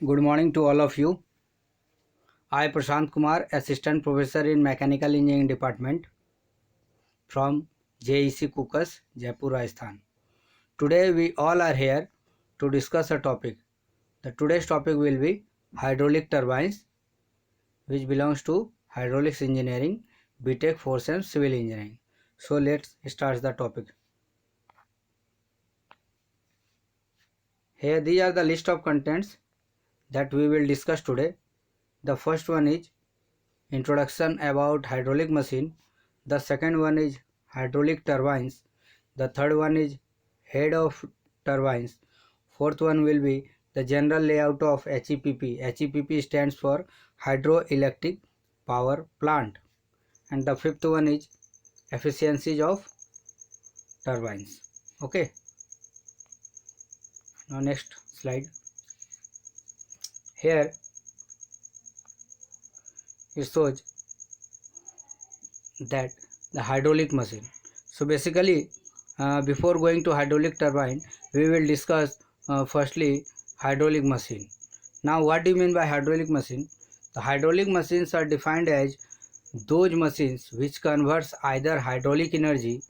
Good morning to all of you. I Prashant Kumar, Assistant Professor in Mechanical Engineering Department from JEC Kukas, Jaipur, Rajasthan. Today we all are here to discuss a topic. Today's topic will be hydraulic turbines, which belongs to Hydraulics Engineering, BTech Force and Civil Engineering. So let's start the topic. Here these are the list of contents that we will discuss today. The first one is introduction about hydraulic machine. The second one is hydraulic turbines. The third one is head of turbines. Fourth one will be the general layout of HEPP. HEPP stands for hydroelectric power plant. And the fifth one is efficiencies of turbines. Okay. Now next slide. Here it shows that the hydraulic machine. So basically before going to hydraulic turbine, we will discuss firstly hydraulic machine. Now what do you mean by hydraulic machine? The hydraulic machines are defined as those machines which converts either hydraulic energy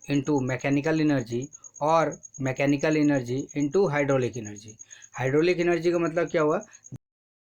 into mechanical energy or mechanical energy into hydraulic energy. hydraulic energy का मतलब क्या हुआ?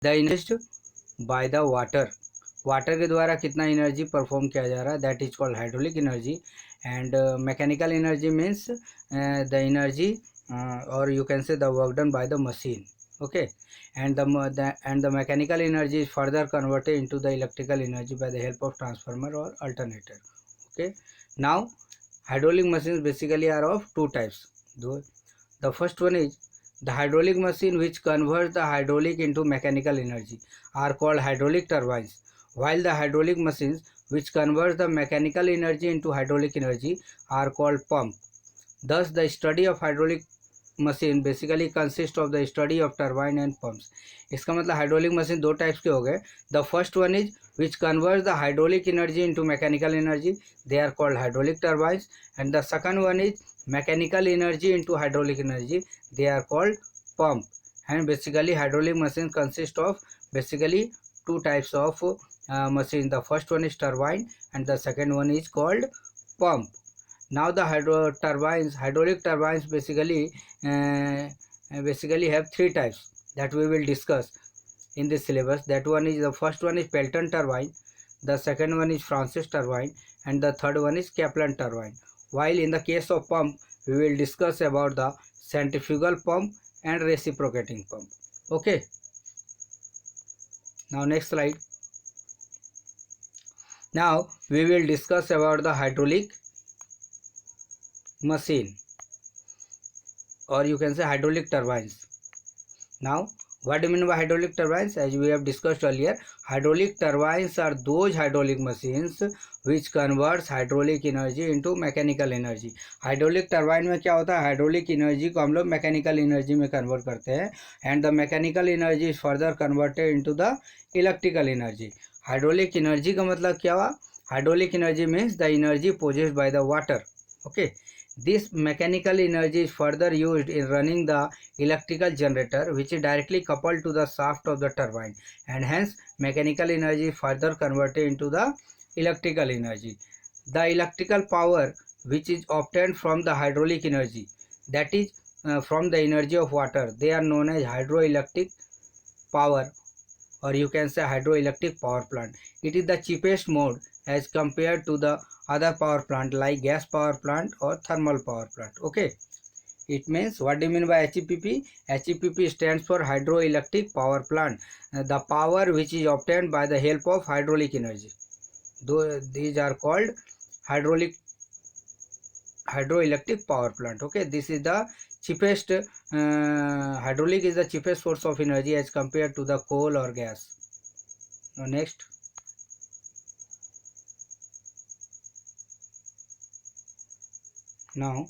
The energy by the water. Water के द्वारा कितना energy perform किया जा रहा है, that is called hydraulic energy. And mechanical energy means the energy or you can say the work done by the machine. Okay, and the mechanical energy is further converted into the electrical energy by the help of transformer or alternator. Okay, now hydraulic machines basically are of two types. The first one is the hydraulic machine which converts the hydraulic into mechanical energy are called hydraulic turbines, while the hydraulic machines which converts the mechanical energy into hydraulic energy are called pump. Thus, the study of hydraulic machine basically consists of the study of turbine and pumps. इसका मतलब hydraulic machine दो types के हो गए. The first one is which converts the hydraulic energy into mechanical energy, they are called hydraulic turbines. And the second one is mechanical energy into hydraulic energy, they are called pump. And basically hydraulic machines consist of basically two types of machine. The first one is turbine and the second one is called pump. Now the hydraulic turbines basically have three types that we will discuss in this syllabus. That one is, the first one is Pelton turbine, the second one is Francis turbine, and the third one is Kaplan turbine. While in the case of pump, we will discuss about the centrifugal pump and reciprocating pump. Okay. Now next slide. Now we will discuss about the hydraulic machine, or you can say hydraulic turbines. Now what do you mean by hydraulic turbines? As we have discussed earlier, hydraulic turbines are those hydraulic machines which converts hydraulic energy into mechanical energy. hydraulic turbine में क्या होता है? Hydraulic energy को हम लोग mechanical energy में convert करते हैं, and the mechanical energy is further converted into the electrical energy. Hydraulic energy का मतलब क्या हुआ? Hydraulic energy means the energy possessed by the water. Okay, this mechanical energy is further used in running the electrical generator, which is directly coupled to the shaft of the turbine, and hence mechanical energy is further converted into the electrical energy. The electrical power which is obtained from the hydraulic energy, that is from the energy of water, they are known as hydroelectric power, or you can say hydroelectric power plant. It is the cheapest mode as compared to the other power plant like gas power plant or thermal power plant. Okay, it means, what do you mean by HEPP? HEPP stands for hydroelectric power plant, the power which is obtained by the help of hydraulic energy. These are called hydroelectric power plant. Okay, this is the cheapest, hydraulic is the cheapest source of energy as compared to the coal or gas. Now next. Now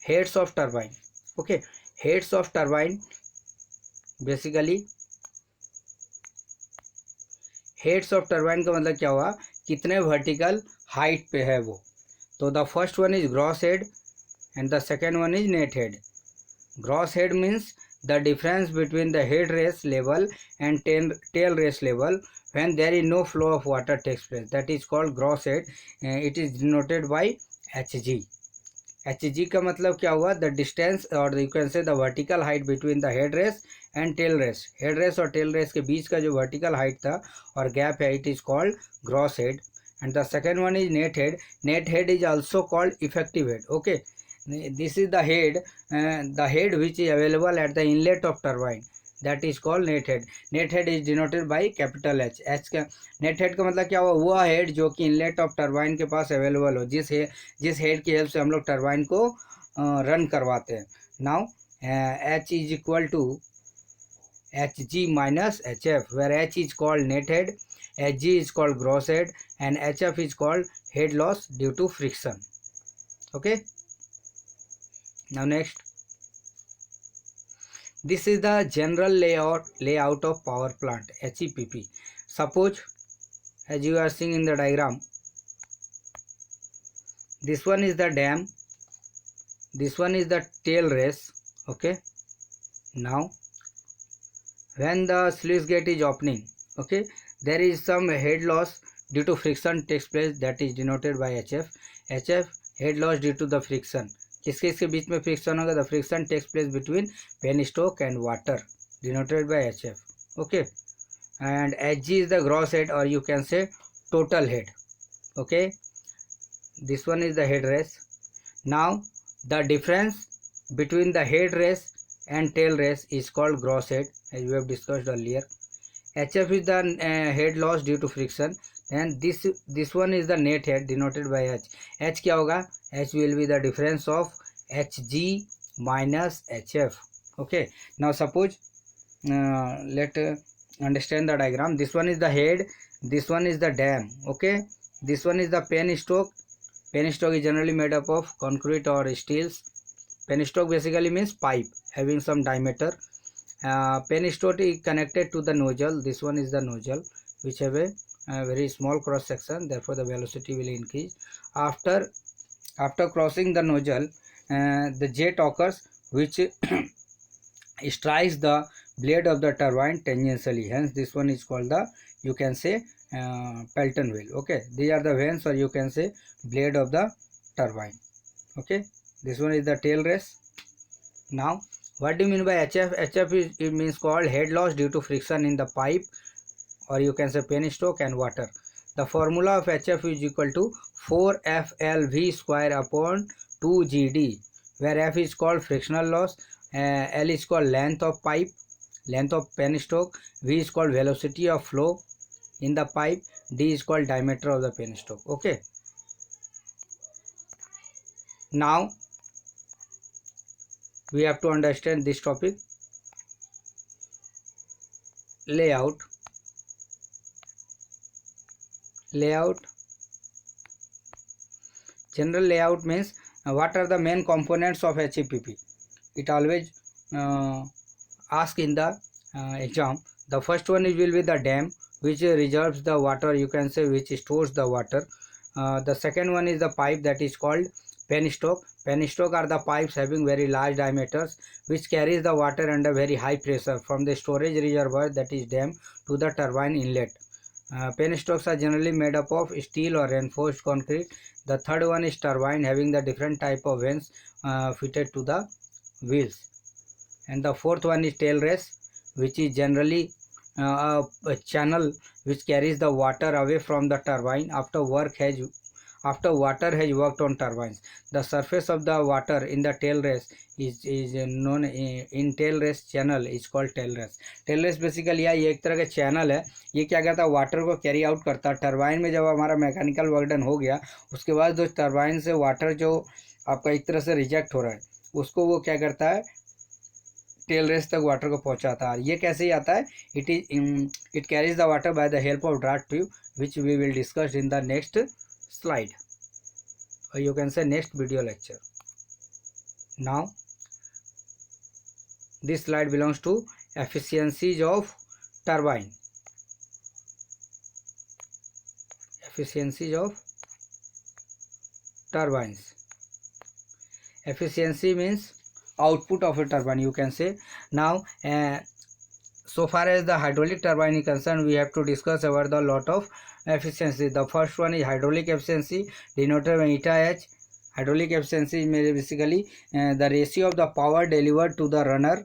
heads of turbine. Okay, heads of turbine basically, heads of turbine का मतलब क्या हुआ? कितने vertical height पे है वो. तो the first one is gross head and the second one is net head. Gross head means the difference between the head race level and tail race level when there is no flow of water takes place. That is called gross head. It is denoted by Hg. Hg का मतलब क्या हुआ? The distance और you can say the vertical height between the head race and tail race. Head race और tail race के बीच का जो वर्टिकल हाइट था और गैप है, it is called gross head. And the second one is net head. Net head is also called effective head. Okay, this is the head which is available at the inlet of turbine, that is called net head. Net head is denoted by capital H. H का net head का मतलब क्या हुआ? वो head जो कि inlet of turbine के पास available हो, जिस हेड की हेल्प से हम लोग टरबाइन को रन करवाते हैं. Now H is equal to Hg minus Hf, where H is called net head, Hg is called gross head, and Hf is called head loss due to friction. Okay. Now next, this is the general layout of power plant HEPP. Suppose, as you are seeing in the diagram, this one is the dam, this one is the tail race. Okay. Now, when the sluice gate is opening, okay, there is some head loss due to friction takes place, that is denoted by HF. HF head loss due to the friction. किसके इसके बीच में friction होगा? The friction takes place between penstock and water, denoted by HF. Okay, and Hg is the gross head or you can say total head. Okay, this one is the head race. Now the difference between the head race and tail race is called gross head, as we have discussed earlier. HF is the head loss due to friction, and this one is the net head denoted by H. H क्या होगा? H will be the difference of Hg minus HF. Okay, now suppose let understand the diagram. This one is the head, this one is the dam. Okay, this one is the penstoke. Penstoke is generally made up of concrete or steels. Penstoke basically means pipe having some diameter. Penstoke is connected to the nozzle. This one is the nozzle which have a very small cross section, therefore the velocity will increase. After crossing the nozzle, the jet occurs which strikes the blade of the turbine tangentially, hence this one is called the, you can say, Pelton wheel. Okay, these are the vanes or you can say blade of the turbine. Okay, this one is the tail race. Now, what do you mean by HF? HF is, it means called head loss due to friction in the pipe or you can say penstoke and water. The formula of HF is equal to 4FLV square upon 2GD, where F is called frictional loss, L is called length of pipe, length of penstoke, V is called velocity of flow in the pipe, D is called diameter of the penstoke. Okay. Now, we have to understand this topic. Layout. General layout means what are the main components of HEPP. It always ask in the exam. The first one will be the dam, which reserves the water, you can say, which stores the water. The second one is the pipe, that is called penstoke. Penstoke are the pipes having very large diameters which carries the water under very high pressure from the storage reservoir, that is dam, to the turbine inlet. Penstokes are generally made up of steel or reinforced concrete. The third one is turbine, having the different type of vanes fitted to the wheels. And the fourth one is tail race, which is generally a channel which carries the water away from the turbine after water has worked on turbines. The surface of the water in the tail race is known in tail race channel is called tail race. Tail race basically ये एक तरह का channel है. ये क्या करता है? Water को कैरी आउट करता है टरबाइन में. जब हमारा मैकेनिकल वर्क डन हो गया, उसके बाद जो टरबाइन से वाटर जो आपका एक तरह से रिजेक्ट हो रहा है, उसको वो क्या करता है? टेल रेस तक वाटर को पहुंचाता है. ये कैसे ही आता है? It carries the water by the help of draft tube, which we will discuss in the next slide, or you can say next video lecture. Now, this slide belongs to efficiencies of turbine. Efficiencies of turbines. Efficiency means output of a turbine, you can say. Now so far as the hydraulic turbine is concerned, we have to discuss about the lot of efficiency. The first one is hydraulic efficiency, denoted by eta H. Hydraulic efficiency is basically the ratio of the power delivered to the runner,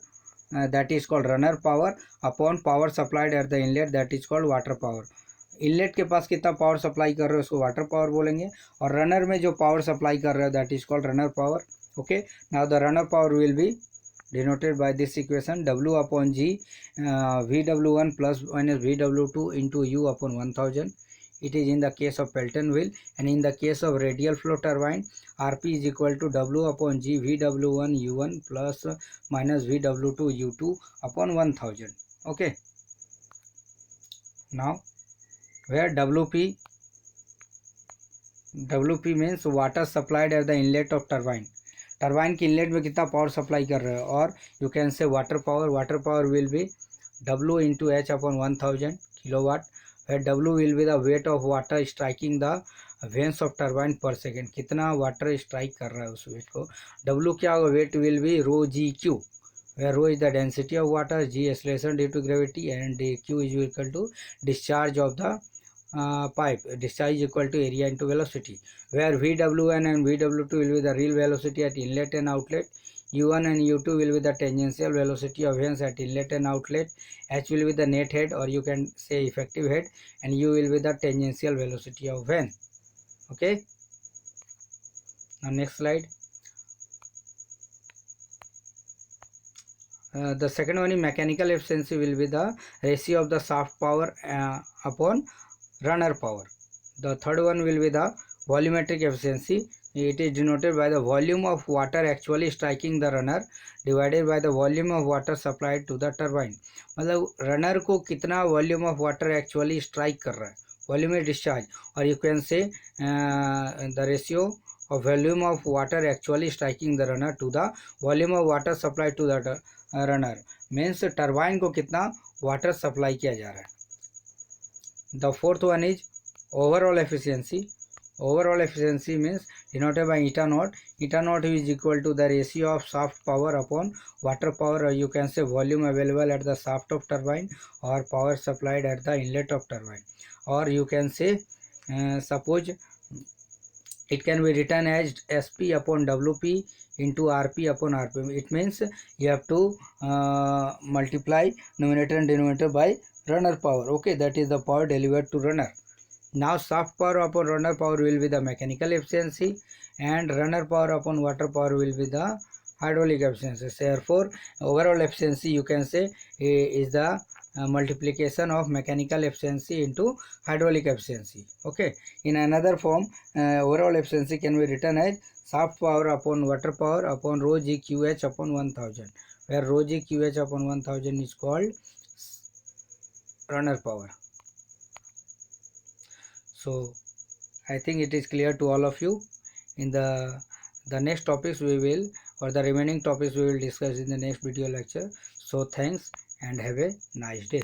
that is called runner power, upon power supplied at the inlet, that is called water power. Inlet के पास कितना power supply कर रहे हो उसको water power बोलेंगे, और runner में जो पावर सप्लाई कर रहे हो that is called runner power. Okay, now the runner power will B denoted by this equation: W upon G, VW1 plus minus VW2 into U upon 1000. It is in the case of Pelton wheel, and in the case of radial flow turbine, RP is equal to W upon G VW1 U1 plus minus VW2 U2 upon 1000. Okay, now where WP means water supplied at the inlet of turbine. Turbine की inlet में कितना power supply कर रहे हो, और you can say water power will be W into H upon 1000 kilowatt, where W will be the weight of water striking the vanes of turbine per second. कितना water स्ट्राइक कर रहा है उस वेट को. W क्या होगा, weight will be rho g Q, where rho is the density of water, g acceleration due to gravity, and Q is equal to discharge of the pipe. Discharge is equal to area into velocity, where VW1 and VW2 will be the real velocity at inlet and outlet, U1 and U2 will be the tangential velocity of vanes at inlet and outlet, H will be the net head, or you can say effective head, and U will be the tangential velocity of vane. Okay, now next slide. The second one is mechanical efficiency will be the ratio of the shaft power upon runner power. The third one will be the volumetric efficiency. It is denoted by the volume of water actually striking the runner divided by the volume of water supplied to the turbine. मतलब runner को कितना volume of water actually strike कर रहा है, volume is discharge, और you can say the ratio of volume of water actually striking the runner to the volume of water supplied to the runner, means turbine को कितना water supply किया जा रहा है. The fourth one is overall efficiency. Overall efficiency means denoted by eta naught. Eta naught is equal to the ratio of shaft power upon water power, or you can say volume available at the shaft of turbine or power supplied at the inlet of turbine, or you can say suppose it can be written as SP upon WP into RP upon RPM. It means you have to multiply numerator and denominator by runner power. Okay, that is the power delivered to runner. Now shaft power upon runner power will be the mechanical efficiency, and runner power upon water power will be the hydraulic efficiency. Therefore overall efficiency you can say is the multiplication of mechanical efficiency into hydraulic efficiency. Okay, in another form overall efficiency can be written as shaft power upon water power upon rho g qh upon 1000, where rho g qh upon 1000 is called runner power. So I think it is clear to all of you. In the next topics we will, or the remaining topics we will discuss in the next video lecture. So thanks and have a nice day.